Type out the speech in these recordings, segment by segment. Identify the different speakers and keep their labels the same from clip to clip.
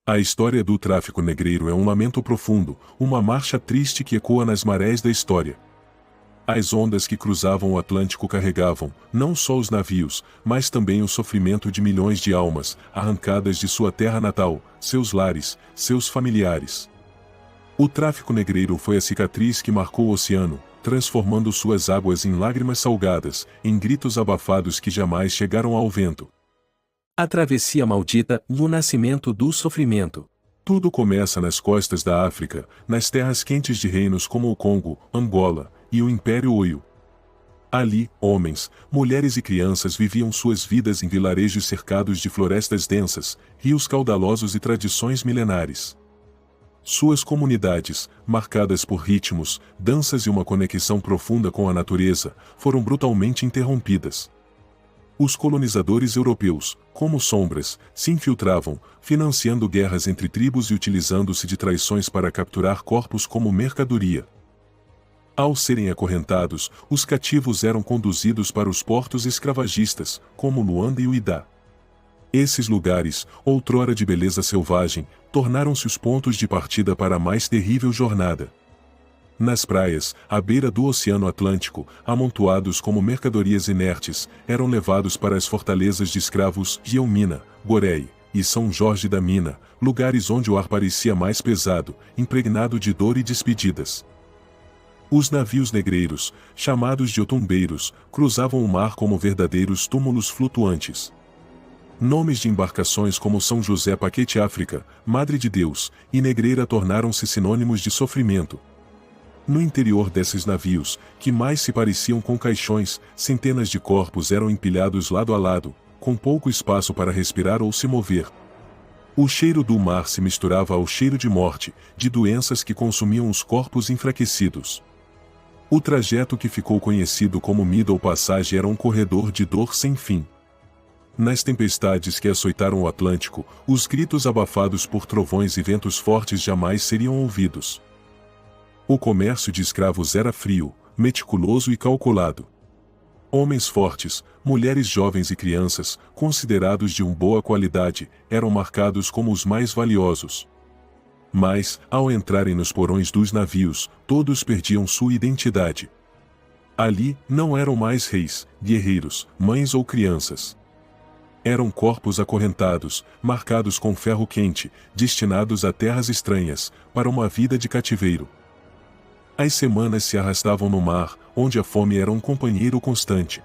Speaker 1: A história do tráfico negreiro é um lamento profundo, uma marcha triste que ecoa nas marés da história. As ondas que cruzavam o Atlântico carregavam, não só os navios, mas também o sofrimento de milhões de almas, arrancadas de sua terra natal, seus lares, seus familiares. O tráfico negreiro foi a cicatriz que marcou o oceano, transformando suas águas em lágrimas salgadas, em gritos abafados que jamais chegaram ao vento.
Speaker 2: A travessia maldita, o nascimento do sofrimento.
Speaker 1: Tudo começa nas costas da África, nas terras quentes de reinos como o Congo, Angola e o Império Oio. Ali, homens, mulheres e crianças viviam suas vidas em vilarejos cercados de florestas densas, rios caudalosos e tradições milenares. Suas comunidades, marcadas por ritmos, danças e uma conexão profunda com a natureza, foram brutalmente interrompidas. Os colonizadores europeus, como sombras, se infiltravam, financiando guerras entre tribos e utilizando-se de traições para capturar corpos como mercadoria. Ao serem acorrentados, os cativos eram conduzidos para os portos escravagistas, como Luanda e Uidá. Esses lugares, outrora de beleza selvagem, tornaram-se os pontos de partida para a mais terrível jornada. Nas praias, à beira do Oceano Atlântico, amontoados como mercadorias inertes, eram levados para as fortalezas de escravos de Elmina, Gorée e São Jorge da Mina, lugares onde o ar parecia mais pesado, impregnado de dor e despedidas. Os navios negreiros, chamados de otumbeiros, cruzavam o mar como verdadeiros túmulos flutuantes. Nomes de embarcações como São José Paquete África, Madre de Deus e Negreira tornaram-se sinônimos de sofrimento. No interior desses navios, que mais se pareciam com caixões, centenas de corpos eram empilhados lado a lado, com pouco espaço para respirar ou se mover. O cheiro do mar se misturava ao cheiro de morte, de doenças que consumiam os corpos enfraquecidos. O trajeto que ficou conhecido como Middle Passage era um corredor de dor sem fim. Nas tempestades que açoitaram o Atlântico, os gritos abafados por trovões e ventos fortes jamais seriam ouvidos. O comércio de escravos era frio, meticuloso e calculado. Homens fortes, mulheres jovens e crianças, considerados de uma boa qualidade, eram marcados como os mais valiosos. Mas, ao entrarem nos porões dos navios, todos perdiam sua identidade. Ali, não eram mais reis, guerreiros, mães ou crianças. Eram corpos acorrentados, marcados com ferro quente, destinados a terras estranhas, para uma vida de cativeiro. As semanas se arrastavam no mar, onde a fome era um companheiro constante.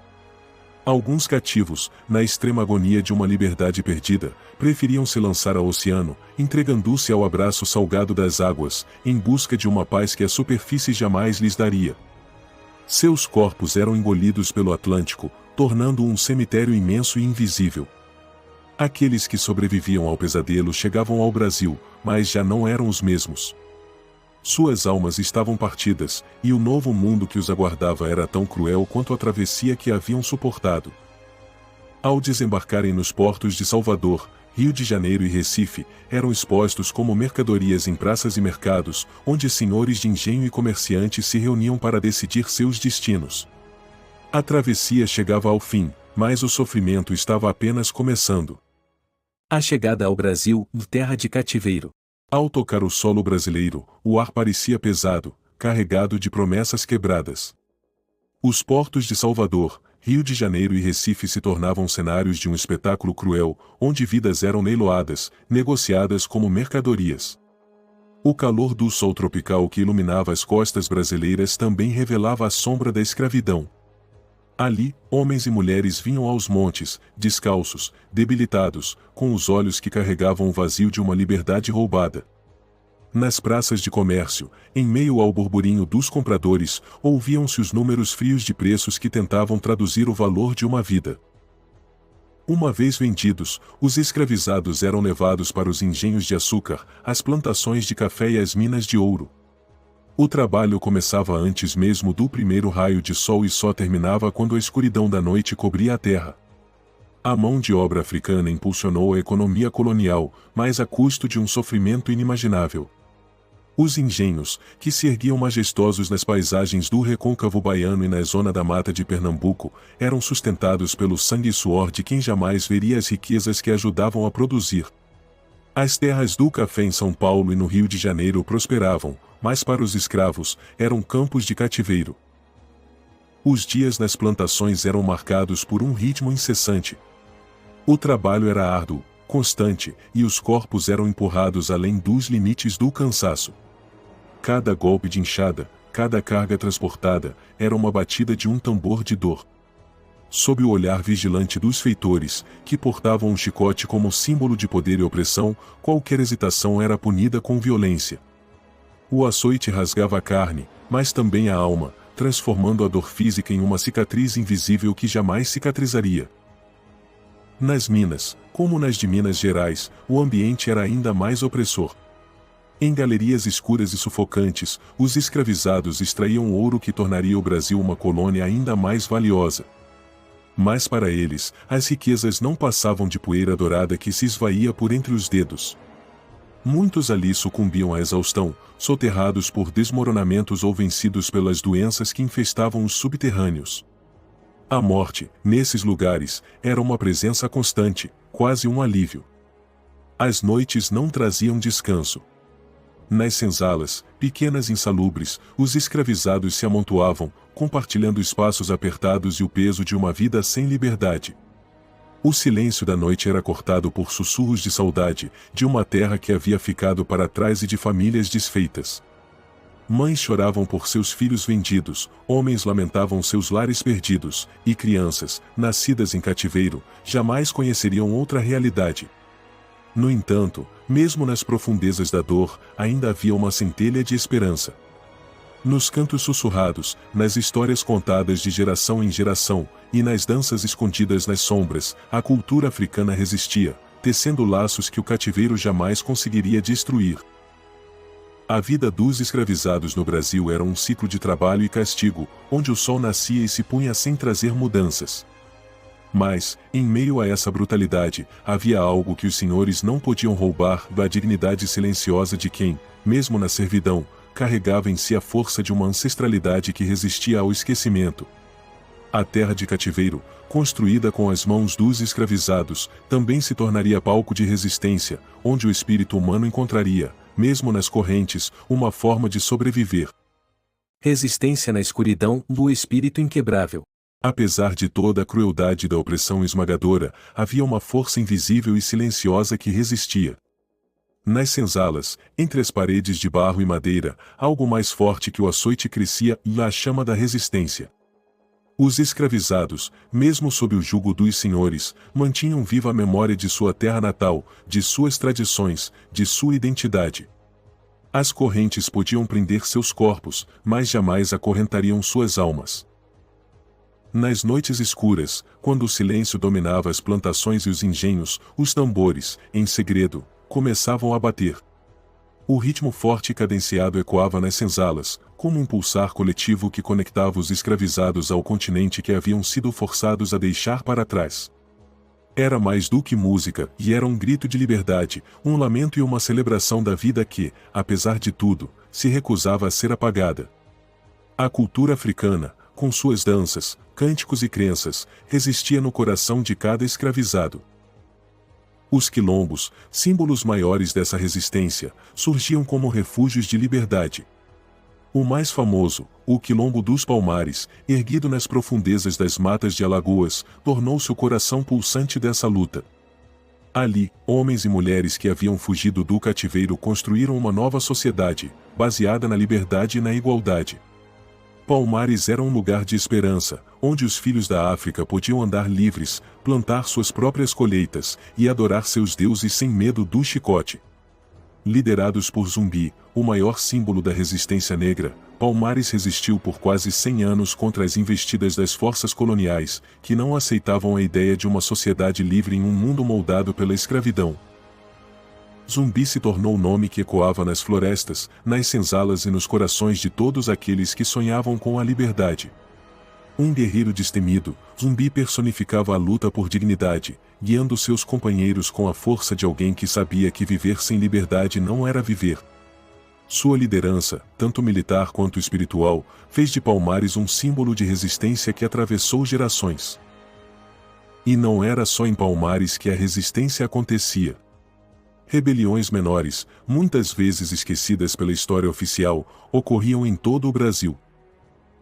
Speaker 1: Alguns cativos, na extrema agonia de uma liberdade perdida, preferiam se lançar ao oceano, entregando-se ao abraço salgado das águas, em busca de uma paz que a superfície jamais lhes daria. Seus corpos eram engolidos pelo Atlântico, tornando um cemitério imenso e invisível. Aqueles que sobreviviam ao pesadelo chegavam ao Brasil, mas já não eram os mesmos. Suas almas estavam partidas, e o novo mundo que os aguardava era tão cruel quanto a travessia que haviam suportado. Ao desembarcarem nos portos de Salvador, Rio de Janeiro e Recife, eram expostos como mercadorias em praças e mercados, onde senhores de engenho e comerciantes se reuniam para decidir seus destinos. A travessia chegava ao fim, mas o sofrimento estava apenas começando.
Speaker 2: A chegada ao Brasil, terra de cativeiro.
Speaker 1: Ao tocar o solo brasileiro, o ar parecia pesado, carregado de promessas quebradas. Os portos de Salvador, Rio de Janeiro e Recife se tornavam cenários de um espetáculo cruel, onde vidas eram leiloadas, negociadas como mercadorias. O calor do sol tropical que iluminava as costas brasileiras também revelava a sombra da escravidão. Ali, homens e mulheres vinham aos montes, descalços, debilitados, com os olhos que carregavam o vazio de uma liberdade roubada. Nas praças de comércio, em meio ao burburinho dos compradores, ouviam-se os números frios de preços que tentavam traduzir o valor de uma vida. Uma vez vendidos, os escravizados eram levados para os engenhos de açúcar, as plantações de café e as minas de ouro. O trabalho começava antes mesmo do primeiro raio de sol e só terminava quando a escuridão da noite cobria a terra. A mão de obra africana impulsionou a economia colonial, mas a custo de um sofrimento inimaginável. Os engenhos, que se erguiam majestosos nas paisagens do recôncavo baiano e na zona da mata de Pernambuco, eram sustentados pelo sangue e suor de quem jamais veria as riquezas que ajudavam a produzir. As terras do café em São Paulo e no Rio de Janeiro prosperavam, mas para os escravos, eram campos de cativeiro. Os dias nas plantações eram marcados por um ritmo incessante. O trabalho era árduo, constante, e os corpos eram empurrados além dos limites do cansaço. Cada golpe de enxada, cada carga transportada, era uma batida de um tambor de dor. Sob o olhar vigilante dos feitores, que portavam um chicote como símbolo de poder e opressão, qualquer hesitação era punida com violência. O açoite rasgava a carne, mas também a alma, transformando a dor física em uma cicatriz invisível que jamais cicatrizaria. Nas minas, como nas de Minas Gerais, o ambiente era ainda mais opressor. Em galerias escuras e sufocantes, os escravizados extraíam ouro que tornaria o Brasil uma colônia ainda mais valiosa. Mas para eles, as riquezas não passavam de poeira dourada que se esvaía por entre os dedos. Muitos ali sucumbiam à exaustão, soterrados por desmoronamentos ou vencidos pelas doenças que infestavam os subterrâneos. A morte, nesses lugares, era uma presença constante, quase um alívio. As noites não traziam descanso. Nas senzalas, pequenas e insalubres, os escravizados se amontoavam, compartilhando espaços apertados e o peso de uma vida sem liberdade. O silêncio da noite era cortado por sussurros de saudade, de uma terra que havia ficado para trás e de famílias desfeitas. Mães choravam por seus filhos vendidos, homens lamentavam seus lares perdidos, e crianças, nascidas em cativeiro, jamais conheceriam outra realidade. No entanto, mesmo nas profundezas da dor, ainda havia uma centelha de esperança. Nos cantos sussurrados, nas histórias contadas de geração em geração, e nas danças escondidas nas sombras, a cultura africana resistia, tecendo laços que o cativeiro jamais conseguiria destruir. A vida dos escravizados no Brasil era um ciclo de trabalho e castigo, onde o sol nascia e se punha sem trazer mudanças. Mas, em meio a essa brutalidade, havia algo que os senhores não podiam roubar: da dignidade silenciosa de quem, mesmo na servidão, carregava em si a força de uma ancestralidade que resistia ao esquecimento. A terra de cativeiro, construída com as mãos dos escravizados, também se tornaria palco de resistência, onde o espírito humano encontraria, mesmo nas correntes, uma forma de sobreviver.
Speaker 2: Resistência na escuridão do espírito inquebrável.
Speaker 1: Apesar de toda a crueldade e da opressão esmagadora, havia uma força invisível e silenciosa que resistia. Nas senzalas, entre as paredes de barro e madeira, algo mais forte que o açoite crescia, a chama da resistência. Os escravizados, mesmo sob o jugo dos senhores, mantinham viva a memória de sua terra natal, de suas tradições, de sua identidade. As correntes podiam prender seus corpos, mas jamais acorrentariam suas almas. Nas noites escuras, quando o silêncio dominava as plantações e os engenhos, os tambores, em segredo, começavam a bater. O ritmo forte e cadenciado ecoava nas senzalas, como um pulsar coletivo que conectava os escravizados ao continente que haviam sido forçados a deixar para trás. Era mais do que música, e era um grito de liberdade, um lamento e uma celebração da vida que, apesar de tudo, se recusava a ser apagada. A cultura africana, com suas danças, cânticos e crenças, resistia no coração de cada escravizado. Os quilombos, símbolos maiores dessa resistência, surgiam como refúgios de liberdade. O mais famoso, o Quilombo dos Palmares, erguido nas profundezas das matas de Alagoas, tornou-se o coração pulsante dessa luta. Ali, homens e mulheres que haviam fugido do cativeiro construíram uma nova sociedade, baseada na liberdade e na igualdade. Palmares era um lugar de esperança, onde os filhos da África podiam andar livres, plantar suas próprias colheitas e adorar seus deuses sem medo do chicote. Liderados por Zumbi, o maior símbolo da resistência negra, Palmares resistiu por quase 100 anos contra as investidas das forças coloniais, que não aceitavam a ideia de uma sociedade livre em um mundo moldado pela escravidão. Zumbi se tornou o nome que ecoava nas florestas, nas senzalas e nos corações de todos aqueles que sonhavam com a liberdade. Um guerreiro destemido, Zumbi personificava a luta por dignidade, guiando seus companheiros com a força de alguém que sabia que viver sem liberdade não era viver. Sua liderança, tanto militar quanto espiritual, fez de Palmares um símbolo de resistência que atravessou gerações. E não era só em Palmares que a resistência acontecia. Rebeliões menores, muitas vezes esquecidas pela história oficial, ocorriam em todo o Brasil.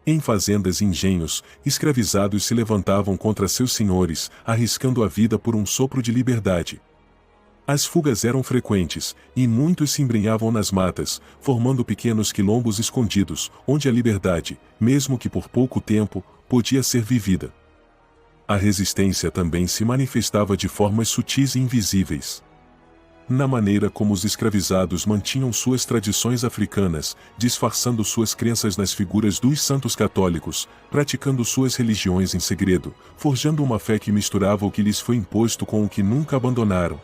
Speaker 1: Em fazendas e engenhos, escravizados se levantavam contra seus senhores, arriscando a vida por um sopro de liberdade. As fugas eram frequentes, e muitos se embrenhavam nas matas, formando pequenos quilombos escondidos, onde a liberdade, mesmo que por pouco tempo, podia ser vivida. A resistência também se manifestava de formas sutis e invisíveis. Na maneira como os escravizados mantinham suas tradições africanas, disfarçando suas crenças nas figuras dos santos católicos, praticando suas religiões em segredo, forjando uma fé que misturava o que lhes foi imposto com o que nunca abandonaram.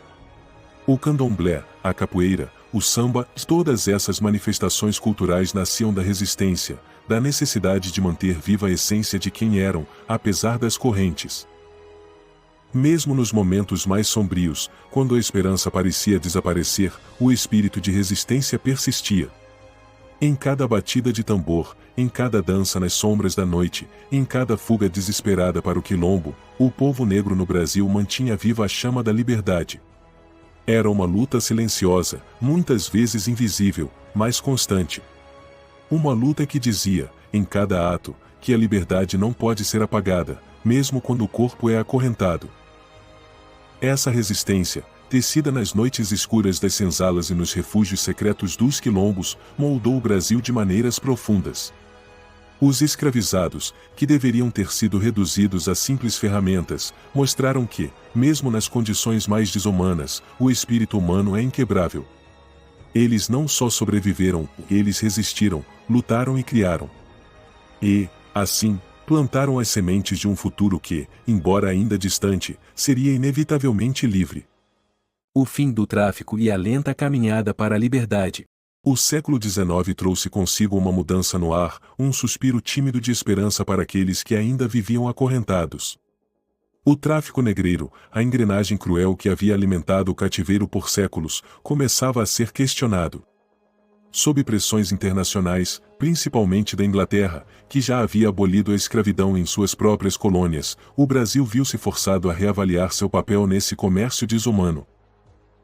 Speaker 1: O candomblé, a capoeira, o samba, todas essas manifestações culturais nasciam da resistência, da necessidade de manter viva a essência de quem eram, apesar das correntes. Mesmo nos momentos mais sombrios, quando a esperança parecia desaparecer, o espírito de resistência persistia. Em cada batida de tambor, em cada dança nas sombras da noite, em cada fuga desesperada para o quilombo, o povo negro no Brasil mantinha viva a chama da liberdade. Era uma luta silenciosa, muitas vezes invisível, mas constante. Uma luta que dizia, em cada ato, que a liberdade não pode ser apagada, mesmo quando o corpo é acorrentado. Essa resistência, tecida nas noites escuras das senzalas e nos refúgios secretos dos quilombos, moldou o Brasil de maneiras profundas. Os escravizados, que deveriam ter sido reduzidos a simples ferramentas, mostraram que, mesmo nas condições mais desumanas, o espírito humano é inquebrável. Eles não só sobreviveram, eles resistiram, lutaram e criaram. E, assim, plantaram as sementes de um futuro que, embora ainda distante, seria inevitavelmente livre.
Speaker 2: O fim do tráfico e a lenta caminhada para a liberdade.
Speaker 1: O século XIX trouxe consigo uma mudança no ar, um suspiro tímido de esperança para aqueles que ainda viviam acorrentados. O tráfico negreiro, a engrenagem cruel que havia alimentado o cativeiro por séculos, começava a ser questionado. Sob pressões internacionais, principalmente da Inglaterra, que já havia abolido a escravidão em suas próprias colônias, o Brasil viu-se forçado a reavaliar seu papel nesse comércio desumano.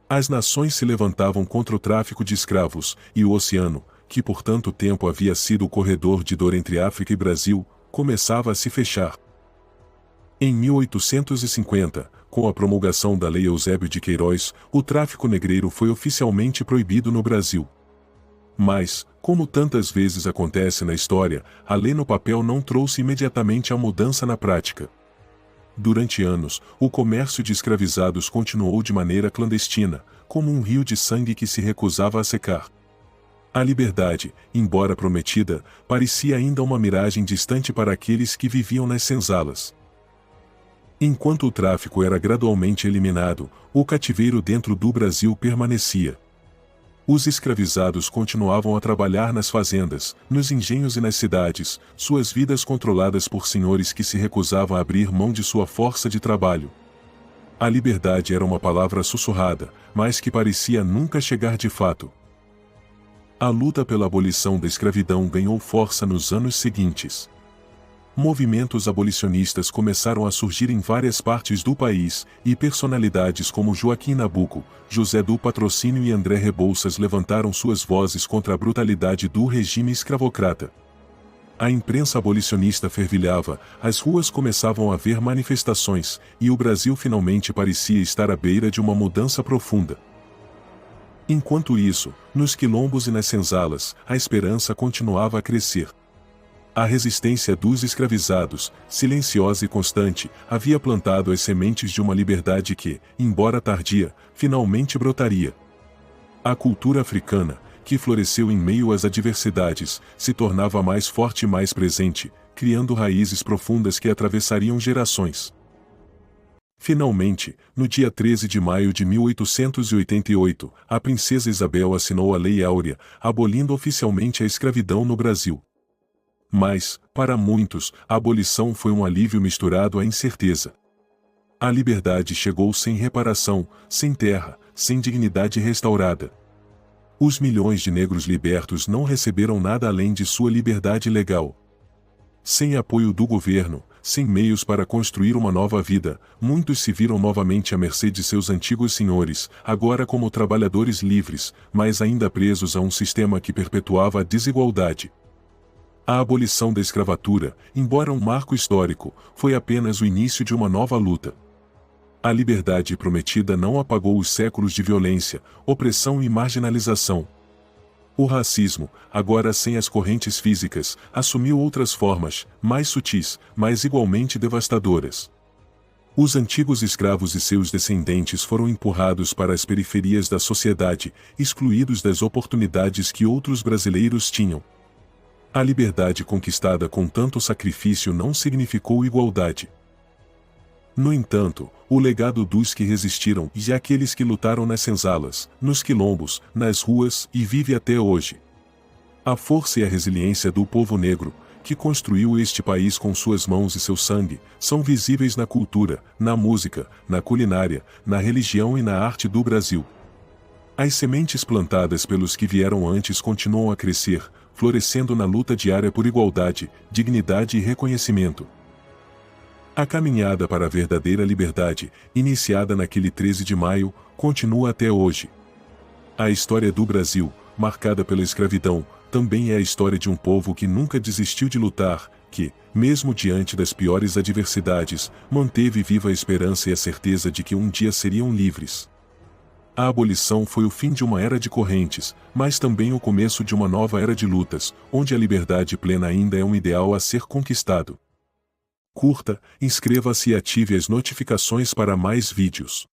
Speaker 1: As nações se levantavam contra o tráfico de escravos, e o oceano, que por tanto tempo havia sido o corredor de dor entre África e Brasil, começava a se fechar. Em 1850, com a promulgação da Lei Eusébio de Queiroz, o tráfico negreiro foi oficialmente proibido no Brasil. Mas, como tantas vezes acontece na história, a lei no papel não trouxe imediatamente a mudança na prática. Durante anos, o comércio de escravizados continuou de maneira clandestina, como um rio de sangue que se recusava a secar. A liberdade, embora prometida, parecia ainda uma miragem distante para aqueles que viviam nas senzalas. Enquanto o tráfico era gradualmente eliminado, o cativeiro dentro do Brasil permanecia. Os escravizados continuavam a trabalhar nas fazendas, nos engenhos e nas cidades, suas vidas controladas por senhores que se recusavam a abrir mão de sua força de trabalho. A liberdade era uma palavra sussurrada, mas que parecia nunca chegar de fato. A luta pela abolição da escravidão ganhou força nos anos seguintes. Movimentos abolicionistas começaram a surgir em várias partes do país, e personalidades como Joaquim Nabuco, José do Patrocínio e André Rebouças levantaram suas vozes contra a brutalidade do regime escravocrata. A imprensa abolicionista fervilhava, as ruas começavam a haver manifestações, e o Brasil finalmente parecia estar à beira de uma mudança profunda. Enquanto isso, nos quilombos e nas senzalas, a esperança continuava a crescer. A resistência dos escravizados, silenciosa e constante, havia plantado as sementes de uma liberdade que, embora tardia, finalmente brotaria. A cultura africana, que floresceu em meio às adversidades, se tornava mais forte e mais presente, criando raízes profundas que atravessariam gerações. Finalmente, no dia 13 de maio de 1888, a princesa Isabel assinou a Lei Áurea, abolindo oficialmente a escravidão no Brasil. Mas, para muitos, a abolição foi um alívio misturado à incerteza. A liberdade chegou sem reparação, sem terra, sem dignidade restaurada. Os milhões de negros libertos não receberam nada além de sua liberdade legal. Sem apoio do governo, sem meios para construir uma nova vida, muitos se viram novamente à mercê de seus antigos senhores, agora como trabalhadores livres, mas ainda presos a um sistema que perpetuava a desigualdade. A abolição da escravatura, embora um marco histórico, foi apenas o início de uma nova luta. A liberdade prometida não apagou os séculos de violência, opressão e marginalização. O racismo, agora sem as correntes físicas, assumiu outras formas, mais sutis, mas igualmente devastadoras. Os antigos escravos e seus descendentes foram empurrados para as periferias da sociedade, excluídos das oportunidades que outros brasileiros tinham. A liberdade conquistada com tanto sacrifício não significou igualdade. No entanto, o legado dos que resistiram e aqueles que lutaram nas senzalas, nos quilombos, nas ruas e vive até hoje. A força e a resiliência do povo negro, que construiu este país com suas mãos e seu sangue, são visíveis na cultura, na música, na culinária, na religião e na arte do Brasil. As sementes plantadas pelos que vieram antes continuam a crescer, florescendo na luta diária por igualdade, dignidade e reconhecimento. A caminhada para a verdadeira liberdade, iniciada naquele 13 de maio, continua até hoje. A história do Brasil, marcada pela escravidão, também é a história de um povo que nunca desistiu de lutar, que, mesmo diante das piores adversidades, manteve viva a esperança e a certeza de que um dia seriam livres. A abolição foi o fim de uma era de correntes, mas também o começo de uma nova era de lutas, onde a liberdade plena ainda é um ideal a ser conquistado. Curta, inscreva-se e ative as notificações para mais vídeos.